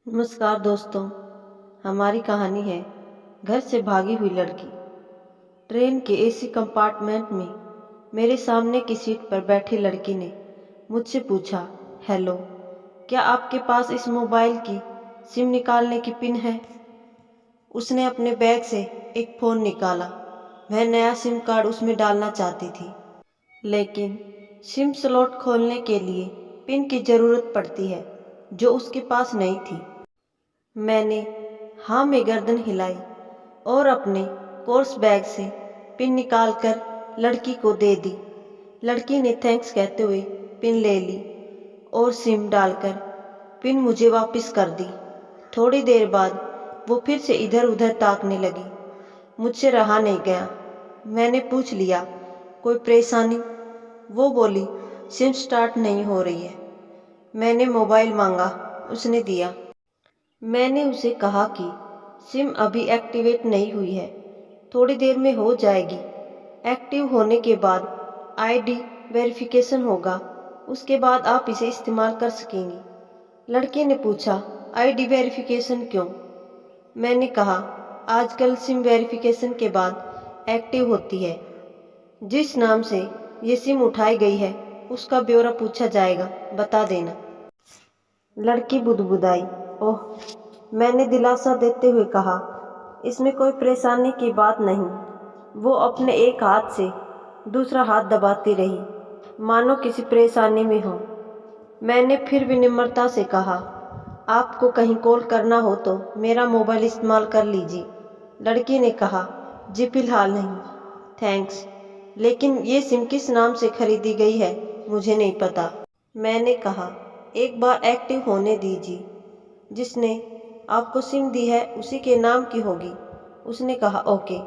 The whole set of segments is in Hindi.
नमस्कार दोस्तों। हमारी कहानी है घर से भागी हुई लड़की। ट्रेन के एसी कंपार्टमेंट में मेरे सामने की सीट पर बैठी लड़की ने मुझसे पूछा, हेलो, क्या आपके पास इस मोबाइल की सिम निकालने की पिन है? उसने अपने बैग से एक फ़ोन निकाला। वह नया सिम कार्ड उसमें डालना चाहती थी, लेकिन सिम स्लॉट खोलने के लिए पिन की ज़रूरत पड़ती है, जो उसके पास नहीं थी। मैंने हाँ में गर्दन हिलाई और अपने कोर्स बैग से पिन निकालकर लड़की को दे दी। लड़की ने थैंक्स कहते हुए पिन ले ली और सिम डालकर पिन मुझे वापस कर दी। थोड़ी देर बाद वो फिर से इधर उधर ताकने लगी। मुझसे रहा नहीं गया। मैंने पूछ लिया, कोई परेशानी? वो बोली, सिम स्टार्ट नहीं हो रही है। मैंने मोबाइल मांगा, उसने दिया। मैंने उसे कहा कि सिम अभी एक्टिवेट नहीं हुई है, थोड़ी देर में हो जाएगी। एक्टिव होने के बाद आईडी वेरिफिकेशन होगा, उसके बाद आप इसे इस्तेमाल कर सकेंगी। लड़के ने पूछा, आईडी वेरिफिकेशन क्यों? मैंने कहा, आजकल सिम वेरिफिकेशन के बाद एक्टिव होती है। जिस नाम से ये सिम उठाई गई है उसका ब्यौरा पूछा जाएगा, बता देना। लड़की बुदबुदाई। ओह, मैंने दिलासा देते हुए कहा, इसमें कोई परेशानी की बात नहीं। वो अपने एक हाथ से दूसरा हाथ दबाती रही, मानो किसी परेशानी में हो। मैंने फिर विनम्रता से कहा, आपको कहीं कॉल करना हो तो मेरा मोबाइल इस्तेमाल कर लीजिए। लड़की ने कहा, जी फिलहाल नहीं, थैंक्स, लेकिन ये सिम किस नाम से खरीदी गई है मुझे नहीं पता। मैंने कहा, एक बार एक्टिव होने दीजिए, जिसने आपको सिम दी है उसी के नाम की होगी। उसने कहा, ओके,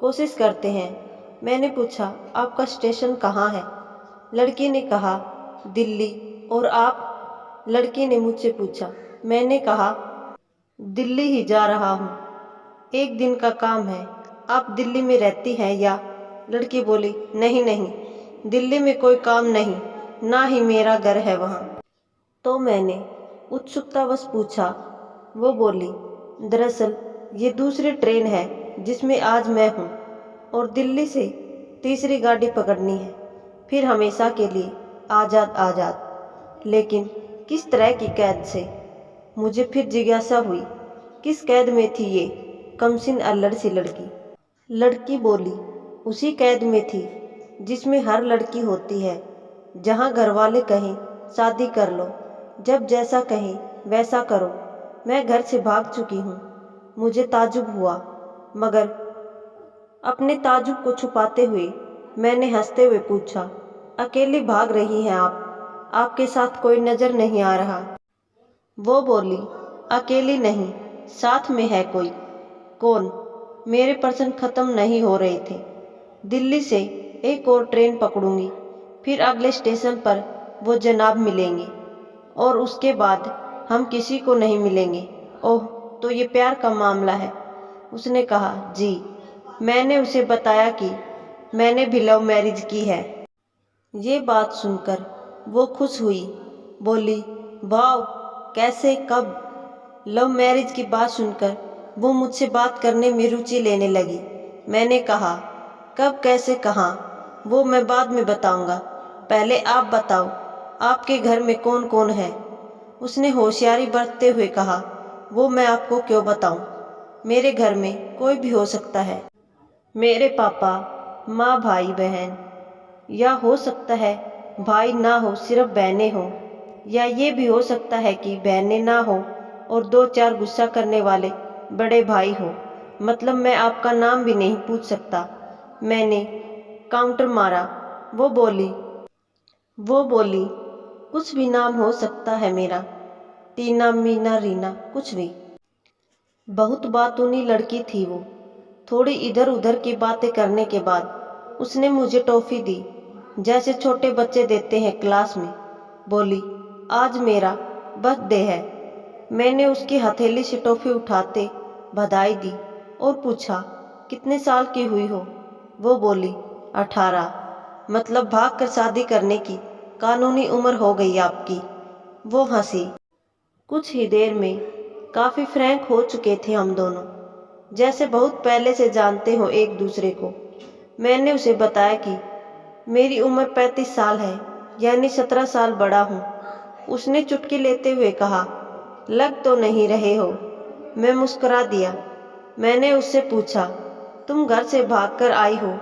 कोशिश करते हैं। मैंने पूछा, आपका स्टेशन कहाँ है? लड़की ने कहा, दिल्ली। और आप? लड़की ने मुझसे पूछा। मैंने कहा, दिल्ली ही जा रहा हूँ, एक दिन का काम है। आप दिल्ली में रहती हैं या? लड़की बोली, नहीं नहीं, दिल्ली में कोई काम नहीं, ना ही मेरा घर है वहाँ। तो मैंने उत्सुकतावश पूछा। वो बोली, दरअसल ये दूसरी ट्रेन है जिसमें आज मैं हूँ, और दिल्ली से तीसरी गाड़ी पकड़नी है, फिर हमेशा के लिए आज़ाद आज़ाद। लेकिन किस तरह की कैद से? मुझे फिर जिज्ञासा हुई, किस कैद में थी ये कमसिन अल्लड़ सी लड़की? लड़की बोली, उसी कैद में थी जिसमें हर लड़की होती है, जहाँ घर वाले कहें शादी कर लो, जब जैसा कहें वैसा करो। मैं घर से भाग चुकी हूँ। मुझे ताज्जुब हुआ, मगर अपने ताज्जुब को छुपाते हुए मैंने हंसते हुए पूछा, अकेली भाग रही हैं आप? आपके साथ कोई नज़र नहीं आ रहा? वो बोली, अकेली नहीं, साथ में है कोई। कौन? मेरे प्रश्न खत्म नहीं हो रहे थे। दिल्ली से एक और ट्रेन पकड़ूंगी, फिर अगले स्टेशन पर वो जनाब मिलेंगे, और उसके बाद हम किसी को नहीं मिलेंगे। ओह, तो ये प्यार का मामला है? उसने कहा, जी। मैंने उसे बताया कि मैंने भी लव मैरिज की है। ये बात सुनकर वो खुश हुई, बोली, वाह, कैसे, कब? लव मैरिज की बात सुनकर वो मुझसे बात करने में रुचि लेने लगी। मैंने कहा, कब, कैसे, कहाँ? वो मैं बाद में बताऊंगा, पहले आप बताओ, आपके घर में कौन कौन है? उसने होशियारी बरतते हुए कहा, वो मैं आपको क्यों बताऊं? मेरे घर में कोई भी हो सकता है। मेरे पापा, माँ, भाई बहन, या हो सकता है भाई ना हो, सिर्फ बहनें हो, या ये भी हो सकता है कि बहनें ना हो और दो चार गुस्सा करने वाले बड़े भाई हो। मतलब मैं आपका नाम भी नहीं पूछ सकता। मैंने काउंटर मारा। वो बोली, कुछ भी नाम हो सकता है मेरा, टीना, मीना, रीना, कुछ भी। बहुत बातूनी लड़की थी वो। थोड़ी इधर उधर की बातें करने के बाद उसने मुझे टॉफ़ी दी, जैसे छोटे बच्चे देते हैं क्लास में। बोली, आज मेरा बर्थडे है। मैंने उसकी हथेली से टॉफ़ी उठाते बधाई दी और पूछा, कितने साल की हुई हो? वो बोली, 18। मतलब भाग कर शादी करने की कानूनी उम्र हो गई आपकी। वो हंसी। कुछ ही देर में काफ़ी फ्रैंक हो चुके थे हम दोनों, जैसे बहुत पहले से जानते हो एक दूसरे को। मैंने उसे बताया कि मेरी उम्र 35 साल है, यानी 17 साल बड़ा हूँ। उसने चुटकी लेते हुए कहा, लग तो नहीं रहे हो। मैं मुस्कुरा दिया। मैंने उससे पूछा, तुम घर से भागकर आई हो,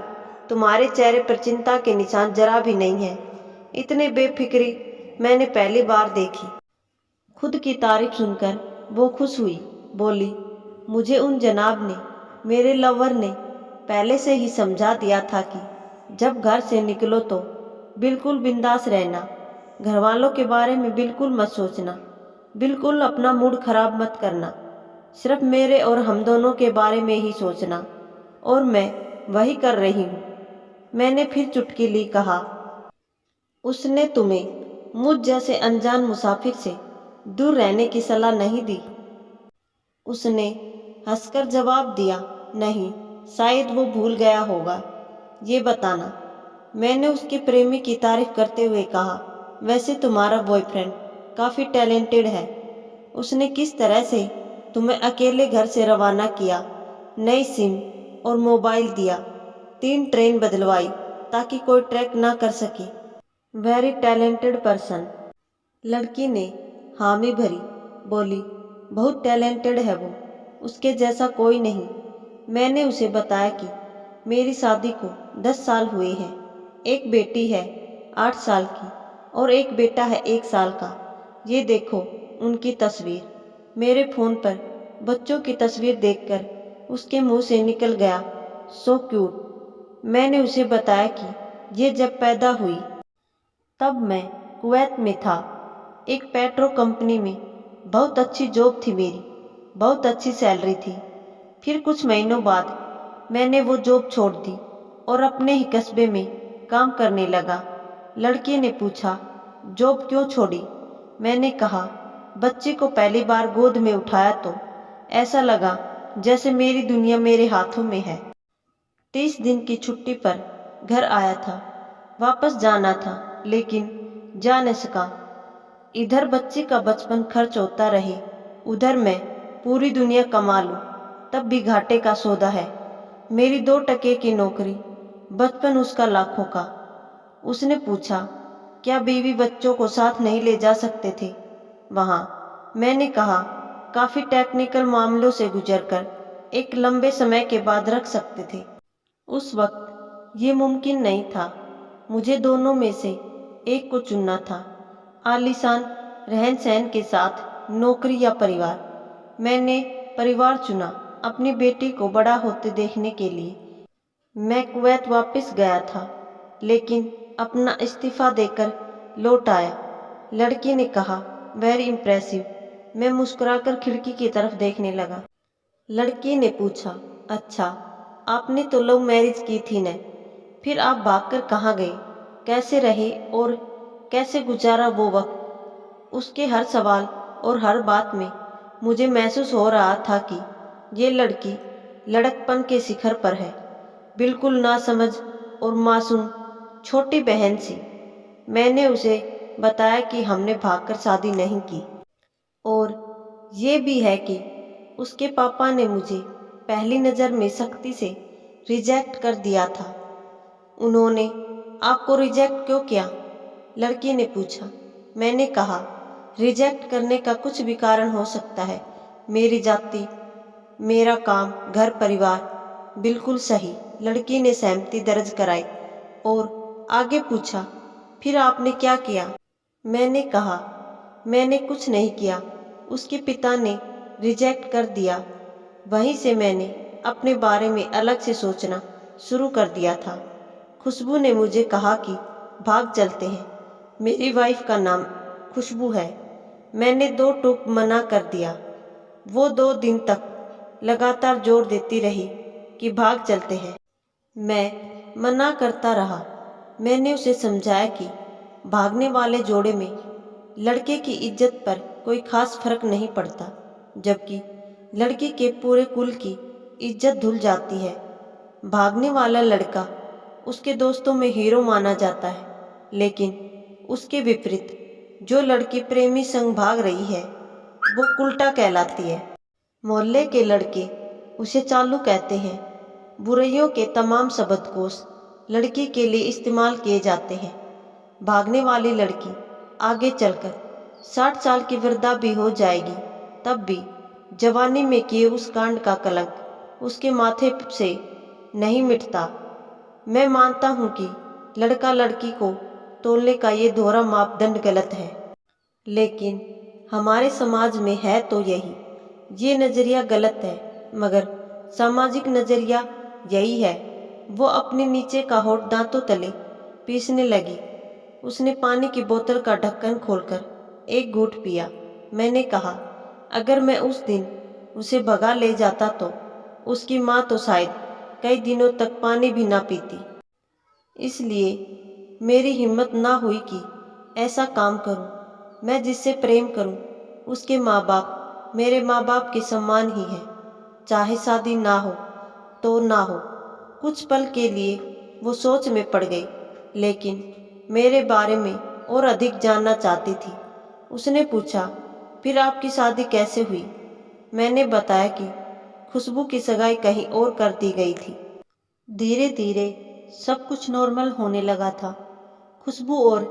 तुम्हारे चेहरे पर चिंता के निशान जरा भी नहीं है। इतने बेफिक्री मैंने पहली बार देखी। खुद की तारीफ सुनकर वो खुश हुई, बोली, मुझे उन जनाब ने, मेरे लवर ने पहले से ही समझा दिया था कि जब घर से निकलो तो बिल्कुल बिंदास रहना, घर वालों के बारे में बिल्कुल मत सोचना, बिल्कुल अपना मूड खराब मत करना, सिर्फ मेरे और हम दोनों के बारे में ही सोचना। और मैं वही कर रही हूँ। मैंने फिर चुटकी ली। कहा, उसने तुम्हें मुझ जैसे अनजान मुसाफिर से दूर रहने की सलाह नहीं दी? उसने हंसकर जवाब दिया, नहीं, शायद वो भूल गया होगा। ये बताना। मैंने उसके प्रेमी की तारीफ करते हुए कहा, वैसे तुम्हारा बॉयफ्रेंड काफ़ी टैलेंटेड है। उसने किस तरह से तुम्हें अकेले घर से रवाना किया, नई सिम और मोबाइल दिया, 3 ट्रेन बदलवाई ताकि कोई ट्रैक ना कर सके। Very talented person. लड़की ने हामी भरी, बोली, बहुत टैलेंटेड है वो, उसके जैसा कोई नहीं। मैंने उसे बताया कि मेरी शादी को 10 साल हुए हैं, एक बेटी है 8 साल की और एक बेटा है 1 साल का। ये देखो उनकी तस्वीर। मेरे फ़ोन पर बच्चों की तस्वीर देखकर उसके मुंह से निकल गया, सो क्यूट। मैंने उसे बताया कि ये जब पैदा हुई तब मैं कुवैत में था, एक पेट्रो कंपनी में। बहुत अच्छी जॉब थी मेरी, बहुत अच्छी सैलरी थी। फिर कुछ महीनों बाद मैंने वो जॉब छोड़ दी और अपने ही कस्बे में काम करने लगा। लड़की ने पूछा, जॉब क्यों छोड़ी? मैंने कहा, बच्चे को पहली बार गोद में उठाया तो ऐसा लगा जैसे मेरी दुनिया मेरे हाथों में है। 30 दिन की छुट्टी पर घर आया था, वापस जाना था लेकिन जा न सका। इधर बच्चे का बचपन खर्च होता रहे, उधर मैं पूरी दुनिया कमा लूं तब भी घाटे का सौदा है। मेरी 2 टके की नौकरी, बचपन उसका लाखों का। उसने पूछा, क्या बीवी बच्चों को साथ नहीं ले जा सकते थे वहाँ? मैंने कहा, काफ़ी टेक्निकल मामलों से गुजरकर एक लंबे समय के बाद रख सकते थे। उस वक्त ये मुमकिन नहीं था। मुझे दोनों में से एक को चुनना था, आलीशान रहन सहन के साथ नौकरी या परिवार। मैंने परिवार चुना, अपनी बेटी को बड़ा होते देखने के लिए। मैं कुवैत वापस गया था लेकिन अपना इस्तीफा देकर लौट आया। लड़की ने कहा, वेरी इम्प्रेसिव। मैं मुस्कुराकर खिड़की की तरफ देखने लगा। लड़की ने पूछा, अच्छा, आपने तो लव मैरिज की थी न, फिर आप भागकर कहाँ गए, कैसे रहे और कैसे गुजारा वो वक्त? उसके हर सवाल और हर बात में मुझे महसूस हो रहा था कि ये लड़की लड़कपन के शिखर पर है, बिल्कुल नासमझ और मासूम छोटी बहन सी। मैंने उसे बताया कि हमने भागकर शादी नहीं की और ये भी है कि उसके पापा ने मुझे पहली नज़र में सख्ती से रिजेक्ट कर दिया था। उन्होंने आपको रिजेक्ट क्यों किया? लड़की ने पूछा। मैंने कहा, रिजेक्ट करने का कुछ भी कारण हो सकता है। मेरी जाति, मेरा काम, घर परिवार। बिल्कुल सही। लड़की ने सहमति दर्ज कराई और आगे पूछा, फिर आपने क्या किया? मैंने कहा, मैंने कुछ नहीं किया, उसके पिता ने रिजेक्ट कर दिया। वहीं से मैंने अपने बारे में अलग से सोचना शुरू कर दिया था। खुशबू ने मुझे कहा कि भाग चलते हैं। मेरी वाइफ का नाम खुशबू है। मैंने 2 टूक मना कर दिया। वो 2 दिन तक लगातार जोर देती रही कि भाग चलते हैं। मैं मना करता रहा। मैंने उसे समझाया कि भागने वाले जोड़े में लड़के की इज्जत पर कोई खास फर्क नहीं पड़ता, जबकि लड़की के पूरे कुल की इज्जत धुल जाती है। भागने वाला लड़का उसके दोस्तों में हीरो माना जाता है, लेकिन उसके विपरीत जो लड़की प्रेमी संग भाग रही है वो उल्टा कहलाती है। मोहल्ले के लड़के उसे चालू कहते हैं। बुराइयों के तमाम शब्दकोश लड़की के लिए इस्तेमाल किए जाते हैं। भागने वाली लड़की आगे चलकर 60 साल की वृद्धा भी हो जाएगी, तब भी जवानी में किए उस कांड का कलंक उसके माथे से नहीं मिटता। मैं मानता हूँ कि लड़का लड़की को तोलने का ये दोहरा मापदंड गलत है, लेकिन हमारे समाज में है तो यही। ये नज़रिया गलत है, मगर सामाजिक नज़रिया यही है। वो अपने नीचे का होठ दांतों तले पीसने लगी। उसने पानी की बोतल का ढक्कन खोलकर एक घूंट पिया। मैंने कहा, अगर मैं उस दिन उसे भगा ले जाता तो उसकी माँ तो शायद कई दिनों तक पानी भी ना पीती। इसलिए मेरी हिम्मत ना हुई कि ऐसा काम करूं। मैं जिससे प्रेम करूं उसके माँ बाप मेरे माँ बाप के समान ही हैं, चाहे शादी ना हो तो ना हो। कुछ पल के लिए वो सोच में पड़ गई, लेकिन मेरे बारे में और अधिक जानना चाहती थी। उसने पूछा, फिर आपकी शादी कैसे हुई? मैंने बताया कि खुशबू की सगाई कहीं और कर दी गई थी। धीरे धीरे सब कुछ नॉर्मल होने लगा था। खुशबू और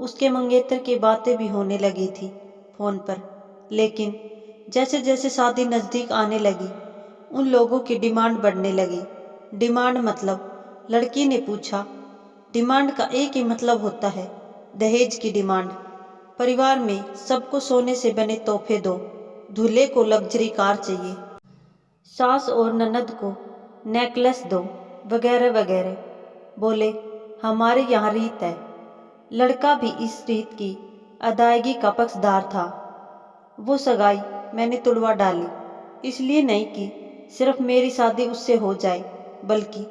उसके मंगेतर की बातें भी होने लगी थी फोन पर, लेकिन जैसे जैसे शादी नज़दीक आने लगी उन लोगों की डिमांड बढ़ने लगी। डिमांड मतलब, लड़की ने पूछा। डिमांड का एक ही मतलब होता है, दहेज की डिमांड। परिवार में सबको सोने से बने तोहफे दो, दूल्हे को लग्जरी कार चाहिए, सास और ननद को नेकलेस दो, वगैरह वगैरह। बोले, हमारे यहाँ रीत है। लड़का भी इस रीत की अदायगी का पक्षधार था। वो सगाई मैंने तुड़वा डाली, इसलिए नहीं कि सिर्फ मेरी शादी उससे हो जाए, बल्कि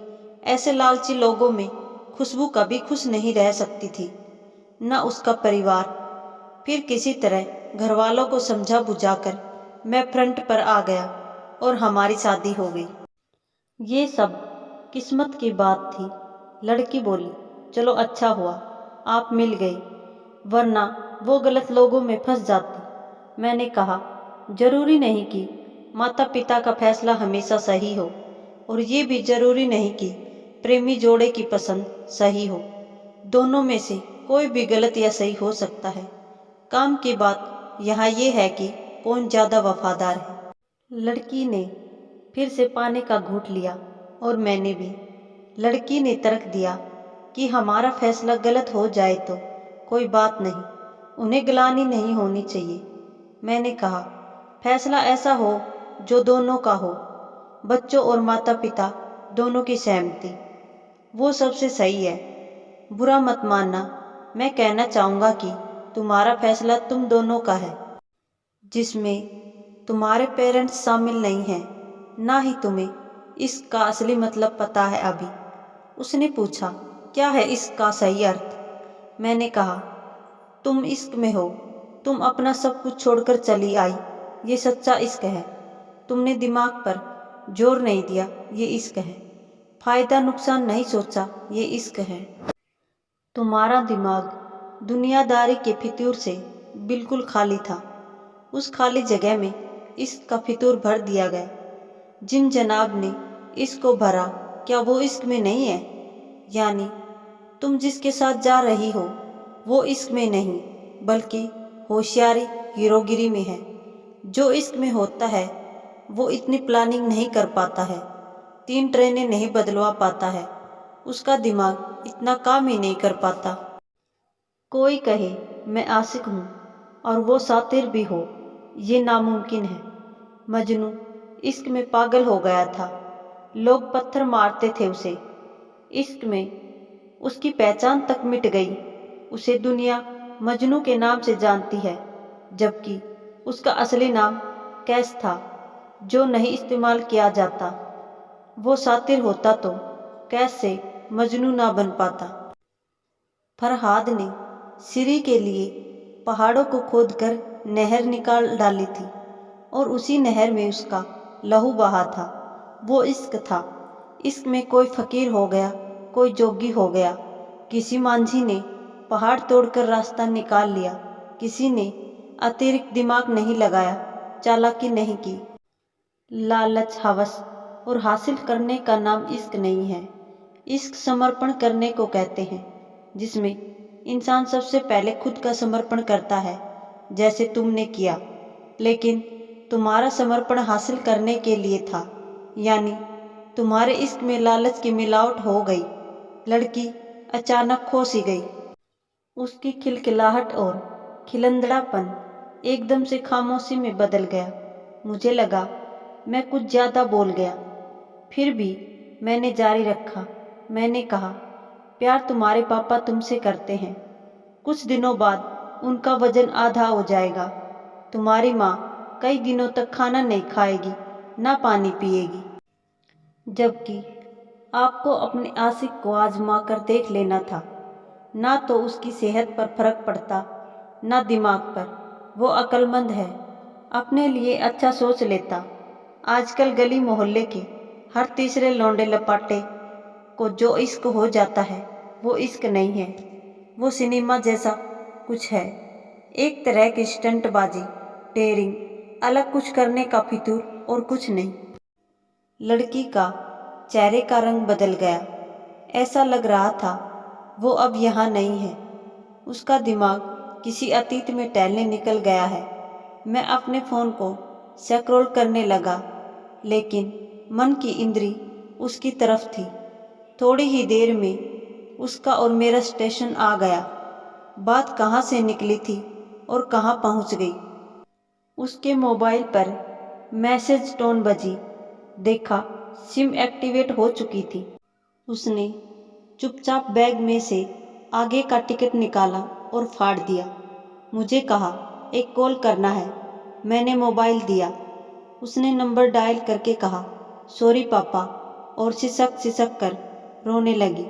ऐसे लालची लोगों में खुशबू कभी खुश नहीं रह सकती थी, न उसका परिवार। फिर किसी तरह घर वालों को समझा बुझाकर मैं फ्रंट पर आ गया और हमारी शादी हो गई। ये सब किस्मत की बात थी। लड़की बोली, चलो अच्छा हुआ आप मिल गई, वरना वो गलत लोगों में फंस जाती। मैंने कहा, जरूरी नहीं कि माता पिता का फैसला हमेशा सही हो, और ये भी जरूरी नहीं कि प्रेमी जोड़े की पसंद सही हो। दोनों में से कोई भी गलत या सही हो सकता है। काम की बात यहाँ ये है कि कौन ज़्यादा वफादार है। लड़की ने फिर से पानी का घूंट लिया और मैंने भी। लड़की ने तर्क दिया कि हमारा फैसला गलत हो जाए तो कोई बात नहीं, उन्हें गिलानी नहीं होनी चाहिए। मैंने कहा, फैसला ऐसा हो जो दोनों का हो, बच्चों और माता पिता दोनों की सहमति, वो सबसे सही है। बुरा मत मानना, मैं कहना चाहूँगा कि तुम्हारा फैसला तुम दोनों का है, जिसमें तुम्हारे पेरेंट्स शामिल नहीं हैं, ना ही तुम्हें इसका असली मतलब पता है अभी। उसने पूछा, क्या है इसका सही अर्थ? मैंने कहा, तुम इश्क में हो, तुम अपना सब कुछ छोड़कर चली आई, ये सच्चा इश्क है। तुमने दिमाग पर जोर नहीं दिया, ये इश्क है। फायदा नुकसान नहीं सोचा, ये इश्क है। तुम्हारा दिमाग दुनियादारी के फितूर से बिल्कुल खाली था। उस खाली जगह में इश्क का फितूर भर दिया गया। जिन जनाब ने इश्क को भरा, क्या वो इश्क में नहीं है? यानी तुम जिसके साथ जा रही हो वो इश्क में नहीं, बल्कि होशियारी हीरोगिरी में है। जो इश्क में होता है वो इतनी प्लानिंग नहीं कर पाता है, 3 ट्रेनें नहीं बदलवा पाता है, उसका दिमाग इतना काम ही नहीं कर पाता। कोई कहे मैं आशिक हूँ और वो सातिर भी हो, ये नामुमकिन है। मजनू इश्क में पागल हो गया था, लोग पत्थर मारते थे उसे। इश्क में उसकी पहचान तक मिट गई। उसे दुनिया मजनू के नाम से जानती है, जबकि उसका असली नाम कैस था, जो नहीं इस्तेमाल किया जाता। वो सातिर होता तो कैस से मजनू ना बन पाता। फरहाद ने सिरी के लिए पहाड़ों को खोदकर नहर निकाल डाली थी, और उसी नहर में उसका लहू बहा था। वो इश्क था। इश्क में कोई फकीर हो गया, कोई जोगी हो गया। किसी मांझी ने पहाड़ तोड़कर रास्ता निकाल लिया, किसी ने अतिरिक्त दिमाग नहीं लगाया चालाकी नहीं की। लालच, हवस और हासिल करने का नाम इश्क नहीं है। इश्क समर्पण करने को कहते हैं, जिसमें इंसान सबसे पहले खुद का समर्पण करता है, जैसे तुमने किया। लेकिन तुम्हारा समर्पण हासिल करने के लिए था, यानी तुम्हारे इश्क में लालच की मिलावट हो गई। लड़की अचानक खो सी गई। उसकी खिलखिलाहट और खिलंदड़ापन एकदम से खामोशी में बदल गया। मुझे लगा मैं कुछ ज्यादा बोल गया, फिर भी मैंने जारी रखा। मैंने कहा, प्यार तुम्हारे पापा तुमसे करते हैं। कुछ दिनों बाद उनका वजन आधा हो जाएगा। तुम्हारी माँ कई दिनों तक खाना नहीं खाएगी, ना पानी पिएगी। जबकि आपको अपने आशिक को आजमा कर देख लेना था। ना तो उसकी सेहत पर फर्क पड़ता, ना दिमाग पर। वो अक्लमंद है, अपने लिए अच्छा सोच लेता। आजकल गली मोहल्ले के हर तीसरे लौंडे लपाटे को जो इश्क हो जाता है, वो इश्क नहीं है, वो सिनेमा जैसा कुछ है। एक तरह की स्टंटबाजी, डेयरिंग, अलग कुछ करने का फितूर और कुछ नहीं। लड़की का चेहरे का रंग बदल गया। ऐसा लग रहा था वो अब यहाँ नहीं है। उसका दिमाग किसी अतीत में टहलने निकल गया है। मैं अपने फ़ोन को स्क्रॉल करने लगा, लेकिन मन की इंद्री उसकी तरफ थी। थोड़ी ही देर में उसका और मेरा स्टेशन आ गया। बात कहाँ से निकली थी और कहाँ पहुँच गई। उसके मोबाइल पर मैसेज टोन बजी। देखा, सिम एक्टिवेट हो चुकी थी। उसने चुपचाप बैग में से आगे का टिकट निकाला और फाड़ दिया। मुझे कहा, एक कॉल करना है। मैंने मोबाइल दिया। उसने नंबर डायल करके कहा, सॉरी पापा, और सिसक सिसक कर रोने लगी।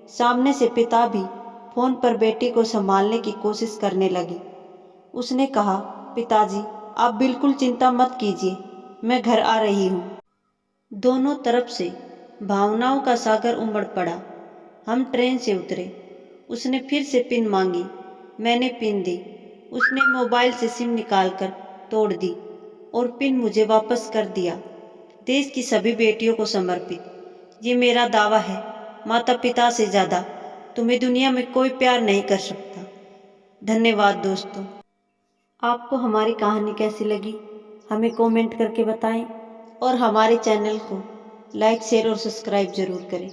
सामने से पिता भी फोन पर बेटी को संभालने की कोशिश करने लगे। उसने कहा, पिताजी आप बिल्कुल चिंता मत कीजिए, मैं घर आ रही हूँ। दोनों तरफ से भावनाओं का सागर उमड़ पड़ा। हम ट्रेन से उतरे। उसने फिर से पिन मांगी। मैंने पिन दी। उसने मोबाइल से सिम निकालकर तोड़ दी और पिन मुझे वापस कर दिया। देश की सभी बेटियों को समर्पित ये मेरा दावा है, माता पिता से ज़्यादा तुम्हें दुनिया में कोई प्यार नहीं कर सकता। धन्यवाद दोस्तों। आपको हमारी कहानी कैसी लगी हमें कमेंट करके बताएं और हमारे चैनल को लाइक, शेयर और सब्सक्राइब जरूर करें।